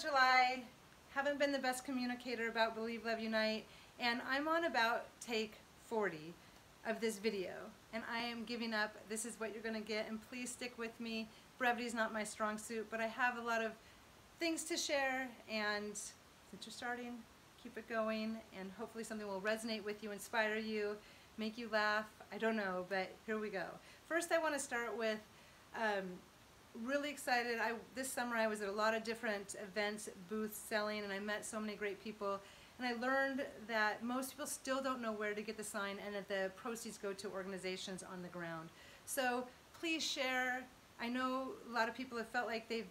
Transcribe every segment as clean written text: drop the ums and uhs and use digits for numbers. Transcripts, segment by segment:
July. Haven't been the best communicator about Believe, Love, Unite, and I'm on about take 40 of this video, and I am giving up. This is what you're going to get, and please stick with me. Brevity is not my strong suit, but I have a lot of things to share, and since you're starting, keep it going, and hopefully something will resonate with you, inspire you, make you laugh. I don't know, but here we go. First, I want to start with really excited. This summer I was at a lot of different events, booths, selling, and I met so many great people. And I learned that most people still don't know where to get the sign, and that the proceeds go to organizations on the ground. So please share. I know a lot of people have felt like they've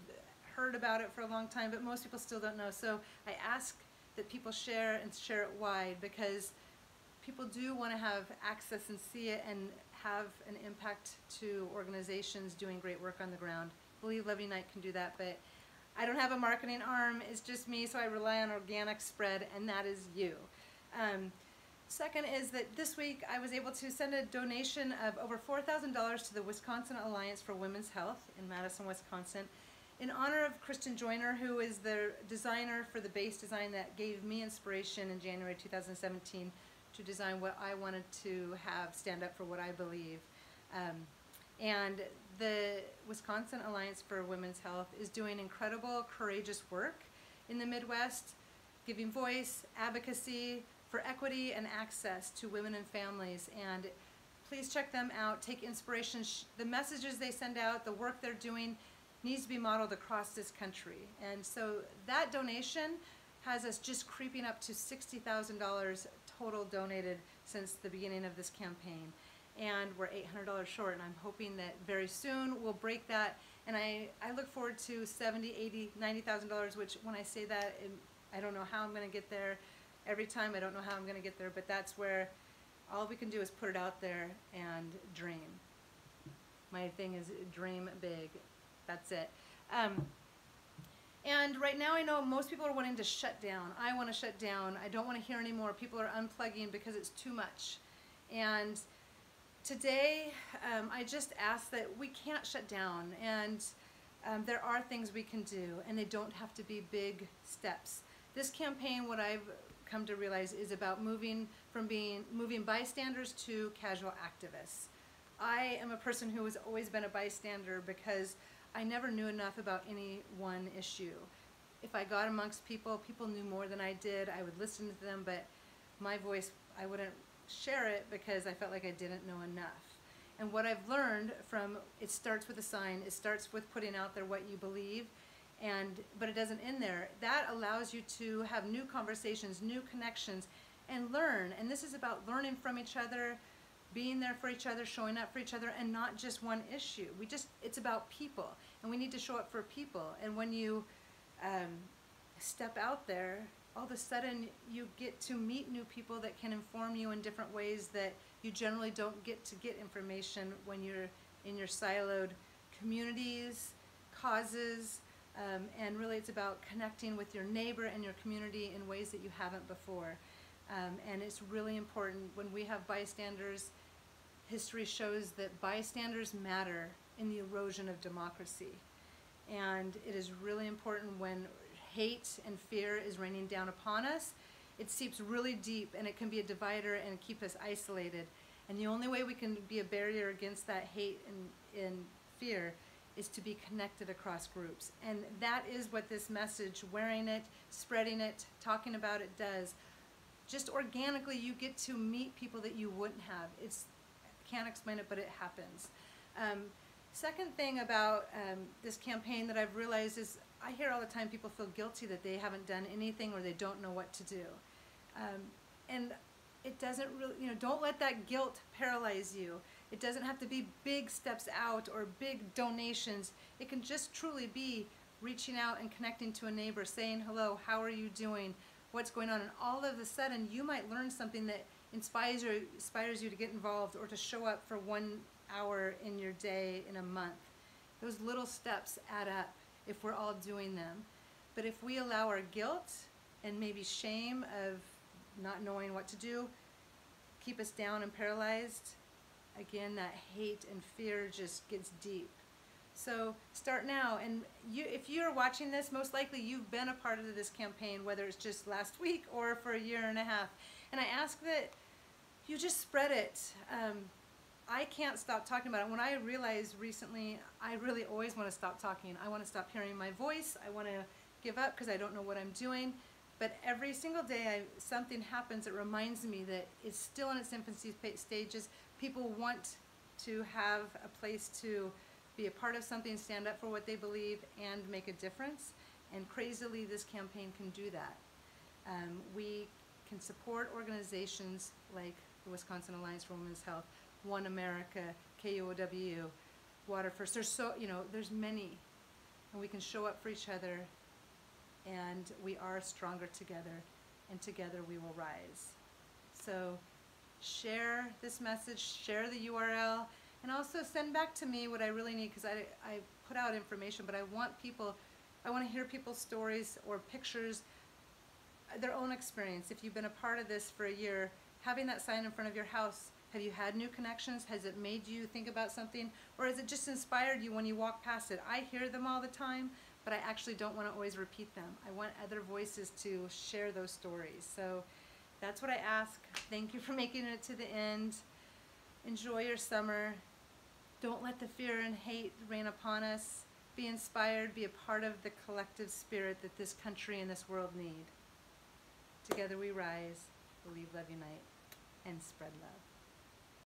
heard about it for a long time, but most people still don't know. So I ask that people share and share it wide, because people do want to have access and see it and have an impact to organizations doing great work on the ground. Believe, Love, Unite can do that, but I don't have a marketing arm. It's just me, so I rely on organic spread, and that is you. Second is that this week I was able to send a donation of over $4,000 to the Wisconsin Alliance for Women's Health in Madison, Wisconsin, in honor of Kristen Joyner, who is the designer for the base design that gave me inspiration in January 2017 to design what I wanted to have stand up for what I believe. And the Wisconsin Alliance for Women's Health is doing incredible, courageous work in the Midwest, giving voice, advocacy for equity and access to women and families. And please check them out, take inspiration. The messages they send out, the work they're doing needs to be modeled across this country. And so that donation has us just creeping up to $60,000 total donated since the beginning of this campaign. And we're $800 short, and I'm hoping that very soon we'll break that. And I look forward to $70,000, $80,000, $90,000, which when I say that, I don't know how I'm going to get there. Every time I don't know how I'm going to get there, but that's where all we can do is put it out there and dream. My thing is dream big. That's it. And right now I know most people are wanting to shut down. I want to shut down. I don't want to hear anymore. People are unplugging because it's too much. And today I just ask that we can't shut down, and there are things we can do, and they don't have to be big steps. This campaign, what I've come to realize, is about moving bystanders to casual activists. I am a person who has always been a bystander because I never knew enough about any one issue. If I got amongst people, people knew more than I did. I would listen to them, but my voice, I wouldn't share it because I felt like I didn't know enough. And what I've learned from, it starts with a sign, it starts with putting out there what you believe, but it doesn't end there. That allows you to have new conversations, new connections, and learn. And this is about learning from each other, being there for each other, showing up for each other, and not just one issue. It's about people, and we need to show up for people. And when you step out there, all of a sudden you get to meet new people that can inform you in different ways that you generally don't get to get information when you're in your siloed communities, causes, and really it's about connecting with your neighbor and your community in ways that you haven't before. And it's really important when we have bystanders. History shows that bystanders matter in the erosion of democracy. And it is really important when hate and fear is raining down upon us. It seeps really deep, and it can be a divider and keep us isolated. And the only way we can be a barrier against that hate and fear is to be connected across groups. And that is what this message, wearing it, spreading it, talking about it does. Just organically, you get to meet people that you wouldn't have. I can't explain it, but it happens. Second thing about this campaign that I've realized is I hear all the time people feel guilty that they haven't done anything or they don't know what to do. And it doesn't really, don't let that guilt paralyze you. It doesn't have to be big steps out or big donations. It can just truly be reaching out and connecting to a neighbor, saying hello, how are you doing? What's going on? And all of a sudden you might learn something that inspires you to get involved or to show up for 1 hour in your day in a month. Those little steps add up if we're all doing them. But if we allow our guilt and maybe shame of not knowing what to do keep us down and paralyzed, again, that hate and fear just gets deep. So start now, and if you're watching this, most likely you've been a part of this campaign, whether it's just last week or for a year and a half. And I ask that you just spread it. I can't stop talking about it. When I realized recently, I really always want to stop talking. I want to stop hearing my voice. I want to give up because I don't know what I'm doing. But every single day something happens that reminds me that it's still in its infancy stages. People want to have a place to be a part of something, stand up for what they believe, and make a difference. And crazily, this campaign can do that. We can support organizations like the Wisconsin Alliance for Women's Health, One America, KUOW, Water First. There's many, and we can show up for each other, and we are stronger together, and together we will rise. So share this message, share the URL, and also send back to me what I really need, because I put out information, but I want to hear people's stories or pictures, their own experience. If you've been a part of this for a year, having that sign in front of your house, have you had new connections? Has it made you think about something? Or has it just inspired you when you walk past it? I hear them all the time, but I actually don't want to always repeat them. I want other voices to share those stories. So that's what I ask. Thank you for making it to the end. Enjoy your summer. Don't let the fear and hate reign upon us. Be inspired. Be a part of the collective spirit that this country and this world need. Together we rise, believe, love, unite, and spread love.